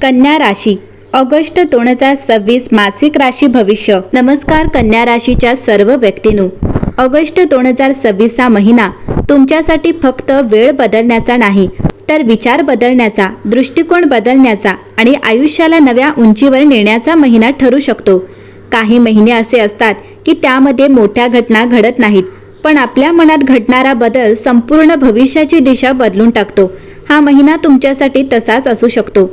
कन्या राशी ऑगस्ट 2026 मासिक राशी भविष्य। नमस्कार कन्या राशीच्या सर्व व्यक्तींनो, ऑगस्ट 2026 हा महिना तुमच्यासाठी फक्त वेळ बदलण्याचा नाही तर विचार बदलण्याचा, दृष्टिकोन बदलण्याचा आणि आयुष्याला नव्या उंचीवर नेण्याचा महिना ठरू शकतो। काही महिने असे असतात की त्यामध्ये मोठ्या घटना घडत नाहीत, पण आपल्या मनात घडणारा बदल संपूर्ण भविष्याची दिशा बदलून टाकतो। हा महिना तुमच्यासाठी तसाच असू शकतो।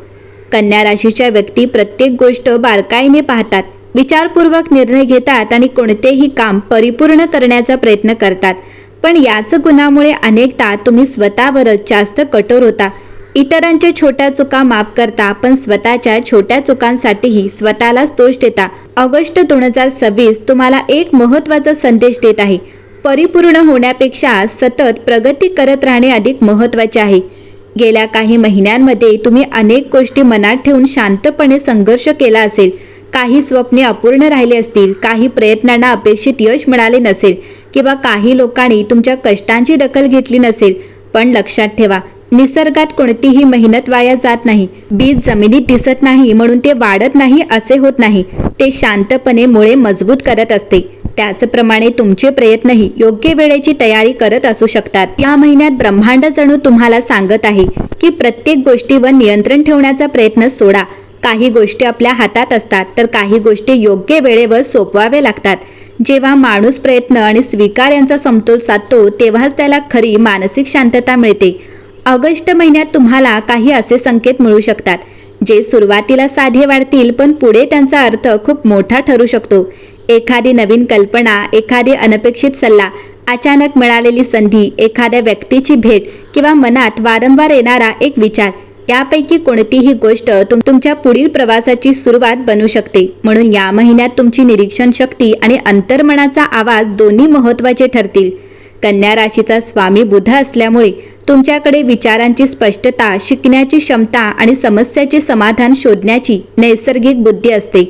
कन्या राशीच्या व्यक्ती प्रत्येक गोष्ट बारकाईने पाहतात, विचारपूर्वक निर्णय घेतात आणि कोणतेही काम परिपूर्ण करण्याचा प्रयत्न करतात। पण याच गुणामुळे अनेकदा तुम्ही स्वतःवरच जास्त कठोर होता। इतरांच्या छोट्या चुका माफ करता, पण स्वतःच्या छोट्या चुकांसाठीही स्वतःलाच दोष देता। ऑगस्ट 2026 तुम्हाला एक महत्त्वाचा संदेश देत आहे। परिपूर्ण होण्यापेक्षा सतत प्रगती करत राहणे अधिक महत्त्वाचे आहे। गेल्या काही महिन्यांमध्ये तुम्ही अनेक गोष्टी मनात ठेवून शांतपणे संघर्ष केला असेल। काही स्वप्ने अपूर्ण राहिली असतील, काही प्रयत्नांना अपेक्षित यश मिळाले नसेल किंवा काही लोकांनी तुमच्या कष्टांची दखल घेतली नसेल। पण लक्षात ठेवा, निसर्गात कोणतीही मेहनत वाया जात नाही। बीज जमिनीत दिसत नाही म्हणून ते वाढत नाही असे होत नाही, ते शांतपणे मुळे मजबूत करत असते। त्याचप्रमाणे तुमचे प्रयत्नही योग्य वेळेची तयारी करत असू शकतात। या महिन्यात ब्रह्मांड जणू तुम्हाला सांगत आहे की प्रत्येक गोष्टीवर नियंत्रण ठेवण्याचा प्रयत्न सोडा। काही गोष्टी आपल्या हातात असतात तर काही गोष्टी योग्य वेळेवर सोपवावे लागतात। जेव्हा माणूस प्रयत्न आणि स्वीकार यांचा समतोल साधतो तेव्हाच त्याला खरी मानसिक शांतता मिळते। ऑगस्ट महिन्यात तुम्हाला काही असे संकेत मिळू शकतात जे सुरुवातीला साधे वाटतील, पण पुढे त्यांचा अर्थ खूप मोठा ठरू शकतो। एखादी नवीन कल्पना, एखादी अनपेक्षित सल्ला, अचानक मिळालेली संधी, एखाद्या व्यक्तीची भेट किंवा मनात वारंवार येणारा एक विचार, यापैकी कोणतीही गोष्ट तुमच्या पुढील प्रवासाची सुरुवात बनू शकते। म्हणून या महिन्यात तुमची निरीक्षण शक्ती आणि अंतर्मनाचा आवाज दोन्ही महत्त्वाचे ठरतील। कन्या राशीचा स्वामी बुध असल्यामुळे तुमच्याकडे विचारांची स्पष्टता, शिकण्याची क्षमता आणि समस्याचे समाधान शोधण्याची नैसर्गिक बुद्धी असते।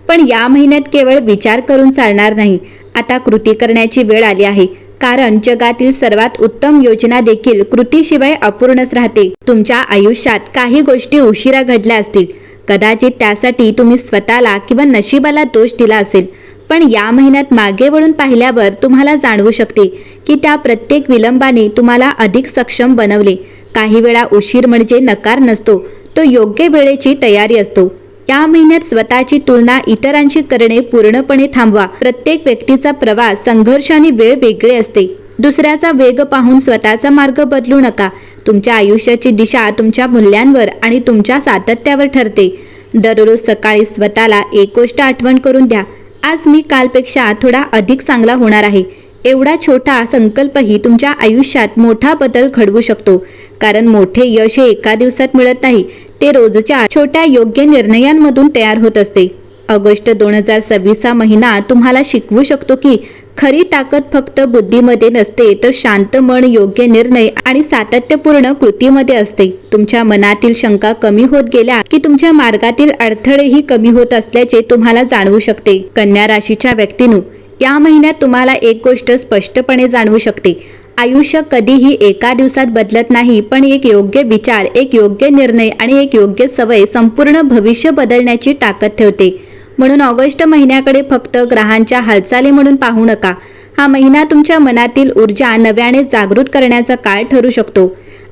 पण या महिन्यात केवळ विचार करून चालणार नाही, आता कृती करण्याची वेळ आली आहे। कारण जगातील सर्वात उत्तम योजना देखील कृतीशिवाय अपूर्णच राहते। तुमच्या आयुष्यात काही गोष्टी उशिरा घडल्या असतील, कदाचित त्यासाठी तुम्ही स्वतःला किंवा नशिबाला दोष दिला असेल। पण या महिन्यात मागे वळून पाहिल्यावर तुम्हाला जाणवू शकते की त्या प्रत्येक विलंबाने तुम्हाला अधिक सक्षम बनवले। काही वेळा उशीर म्हणजे नकार नसतो, तो योग्य वेळेची तयारी असतो। या महिन्यात स्वतःची तुलना इतरांशी करणे पूर्णपणे थांबवा। प्रत्येक व्यक्तीचा प्रवास, संघर्ष आणि वेळ वेगळे असते। दुसऱ्याचा वेग पाहून स्वतःचा मार्ग बदलू नका। तुमच्या आयुष्याची दिशा तुमच्या मूल्यांवर आणि तुमच्या सातत्यावर ठरते। दररोज सकाळी स्वतःला एक गोष्ट आठवण करून द्या, आज मी कालपेक्षा थोडा अधिक चांगला होणार आहे। एवढा छोटा संकल्पही तुमच्या आयुष्यात मोठा बदल घडवू शकतो। कारण मोठे यश हे एका दिवसात मिळत नाही, ते रोजच्या छोट्या योग्य निर्णयांमधून तयार होत असते। ऑगस्ट 2026 हा महिना तुम्हाला शिकवू शकतो की खरी ताकद फक्त बुद्धीमध्ये नसते, तर शांत मन, योग्य निर्णय आणि सातत्यपूर्ण कृतीमध्ये असते। तुमच्या मनातील शंका कमी होत गेल्या की तुमच्या मार्गातील अडथळेही कमी होत असल्याचे तुम्हाला जाणवू शकते। कन्या राशीच्या व्यक्तींनो, या महिन्यात तुम्हाला एक गोष्ट स्पष्टपणे जाणवू शकते, आयुष्य कधीही एका दिवसात बदलत नाही, पण एक योग्य विचार, एक योग्य निर्णय आणि एक योग्य सवय संपूर्ण भविष्य बदलण्याची ताकद ठेवते। म्हणून ऑगस्ट महिन्याकडे फक्त ग्रहांच्या हालचाली म्हणून पाहू नका। हा महिना तुमच्या मनातील ऊर्जा नव्याने जागृत करण्याचा काळ ठरू शकतो।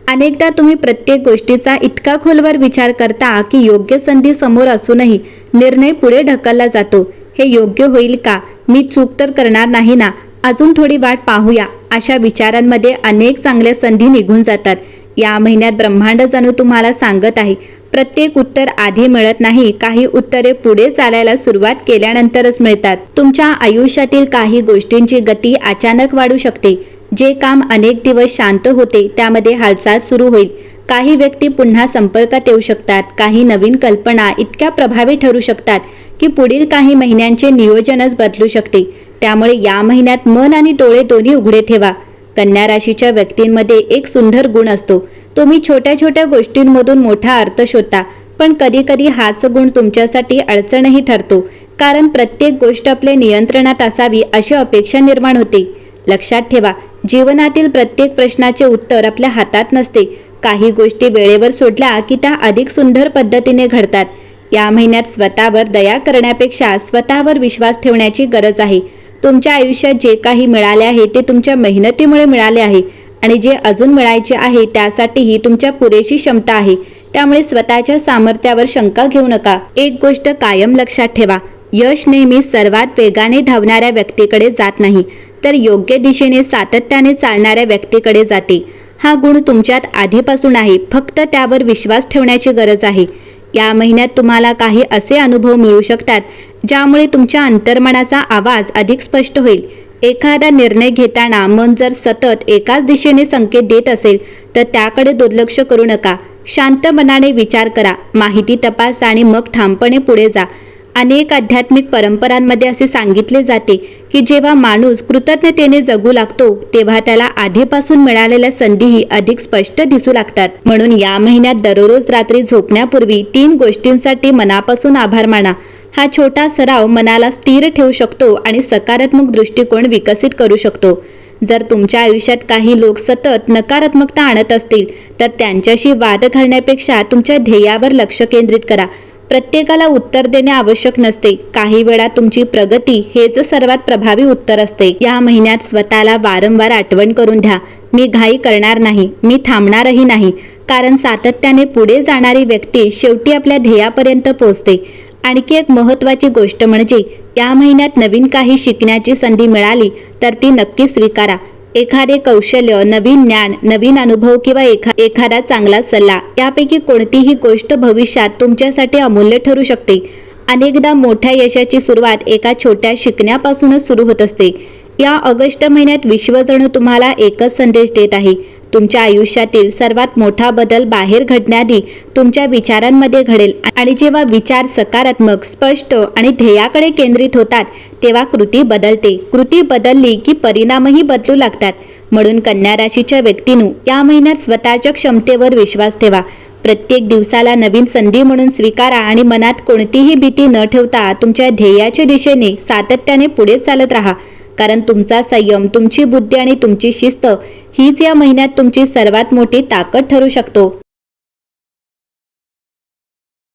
अनेकदा तुम्ही प्रत्येक गोष्टीचा इतका खोलवर विचार करता की योग्य संधी समोर असूनही निर्णय पुढे ढकलला जातो। हे योग्य होईल का? मी चूक तर करणार नाही ना? अजून थोडी वाट पाहूया, अशा विचारांमध्ये अनेक चांगल्या संधी निघून जातात। या महिन्यात ब्रह्मांड जणू तुम्हाला सांगत आहे, प्रत्येक उत्तर आधी मिळत नाही, काही उत्तरे पुढे चालायला सुरुवात केल्यानंतरच मिळतात। तुमच्या आयुष्यातील काही गोष्टींची गती अचानक वाढू शकते। जे काम अनेक दिवस शांत होते त्यामध्ये हालचाल सुरू होईल। काही व्यक्ती पुन्हा संपर्कात येऊ शकतात। काही नवीन कल्पना इतक्या प्रभावी ठरू शकतात की पुढील काही महिन्यांचे नियोजनच बदलू शकते। त्यामुळे या महिन्यात मन आणि डोळे दोन्ही उघडे ठेवा। कन्या राशीच्या व्यक्तींमध्ये एक सुंदर गुण असतो, तुम्ही छोट्या छोट्या गोष्टींमधून मोठा अर्थ शोधता। पण कधी कधी हाच गुण तुमच्यासाठी अडचणही ठरतो, कारण प्रत्येक गोष्ट आपल्या नियंत्रणात असावी अशी अपेक्षा निर्माण होते। लक्षात ठेवा, जीवनातील प्रत्येक प्रश्नाचे उत्तर आपल्या हातात नसते। काही गोष्टी वेळेवर सोडल्या की त्या अधिक सुंदर पद्धतीने घडतात. या महिन्यात स्वतःवर दया करण्यापेक्षा स्वतःवर विश्वास ठेवण्याची गरज आहे. तुमच्या आयुष्यात जे काही मिळाले आहे ते तुमच्या मेहनतीमुळे मिळाले आहे आणि जे अजून मिळायचे आहे त्यासाठीही तुमच्या पुरेशी क्षमता आहे. त्यामुळे स्वतःच्या सामर्थ्यावर शंका घेऊ नका. एक गोष्ट कायम लक्षात ठेवा, यश नेहमी सर्वात वेगाने धावणाऱ्या व्यक्तीकडे जात नाही, तर योग्य दिशेने सातत्याने चालणाऱ्या व्यक्तीकडे जाते. हा गुण तुमच्यात आधीपासून आहे, फक्त त्यावर विश्वास ठेवण्याची गरज आहे. या महिन्यात तुम्हाला काही असे अनुभव मिळू शकतात ज्यामुळे तुमच्या अंतर्मनाचा आवाज अधिक स्पष्ट होईल. एखादा निर्णय घेताना मन जर सतत एकाच दिशेने संकेत देत असेल तर त्याकडे दुर्लक्ष करू नका. शांत मनाने विचार करा, माहिती तपासा आणि मग ठामपणे पुढे जा. अनेक आध्यात्मिक परंपरांमध्ये असे सांगितले जाते की जेव्हा माणूस कृतज्ञतेने जगू लागतो तेव्हा त्याला आधीपासून मिळालेल्या संधीही अधिक स्पष्ट दिसू लागतात. म्हणून या महिन्यात दररोज रात्री झोपण्यापूर्वी 3 गोष्टींसाठी मनापासून आभार माना. हा छोटा सराव मनाला स्थिर ठेवू शकतो आणि सकारात्मक दृष्टिकोन विकसित करू शकतो. जर तुमच्या आयुष्यात काही लोक सतत नकारात्मकता आणत असतील तर त्यांच्याशी वाद घालण्यापेक्षा तुमच्या ध्येयावर लक्ष केंद्रित करा. प्रत्येकाला उत्तर देणे आवश्यक नसते. काही वेळा तुमची प्रगती हेच सर्वात प्रभावी उत्तर असते. या महिन्यात स्वतःला वारंवार आठवण करून द्या, मी घाई करणार नाही, मी थांबणारही नाही. कारण सातत्याने पुढे जाणारी व्यक्ती शेवटी आपल्या ध्येयापर्यंत पोहोचते. आणखी एक महत्त्वाची गोष्ट म्हणजे या महिन्यात नवीन काही शिकण्याची संधी मिळाली तर ती नक्की स्वीकारा. एखादे कौशल्य, नवीन ज्ञान, नवीन अनुभव किंवा एखादा चांगला सल्ला यापैकी कोणतीही गोष्ट भविष्यात तुमच्यासाठी अमूल्य ठरू शकते. अनेकदा मोठ्या यशाची सुरुवात एका छोट्या शिकण्यापासूनच सुरू होत असते. या ऑगस्ट महिन्यात विश्व जणू तुम्हाला एकच संदेश देत आहे, तुमच्या आयुष्यातील सर्वात मोठा बदल बाहेर घडण्याआधी तुमच्या विचारांमध्ये घडेल. आणि जेव्हा विचार सकारात्मक, स्पष्ट आणि ध्येयाकडे केंद्रित होतात तेव्हा कृती बदलते. कृती बदलली की परिणामही बदलू लागतात. म्हणून कन्या राशीच्या व्यक्तींनो, या महिन्यात स्वतःच्या क्षमतेवर विश्वास ठेवा. प्रत्येक दिवसाला नवीन संधी म्हणून स्वीकारा आणि मनात कोणतीही भीती न ठेवता तुमच्या ध्येयाच्या दिशेने सातत्याने पुढे चालत राहा. कारण तुमचा संयम, तुमची बुद्धी आणि तुमची शिस्त हीच या महिन्यात तुमची सर्वात मोठी ताकद ठरू शकतो.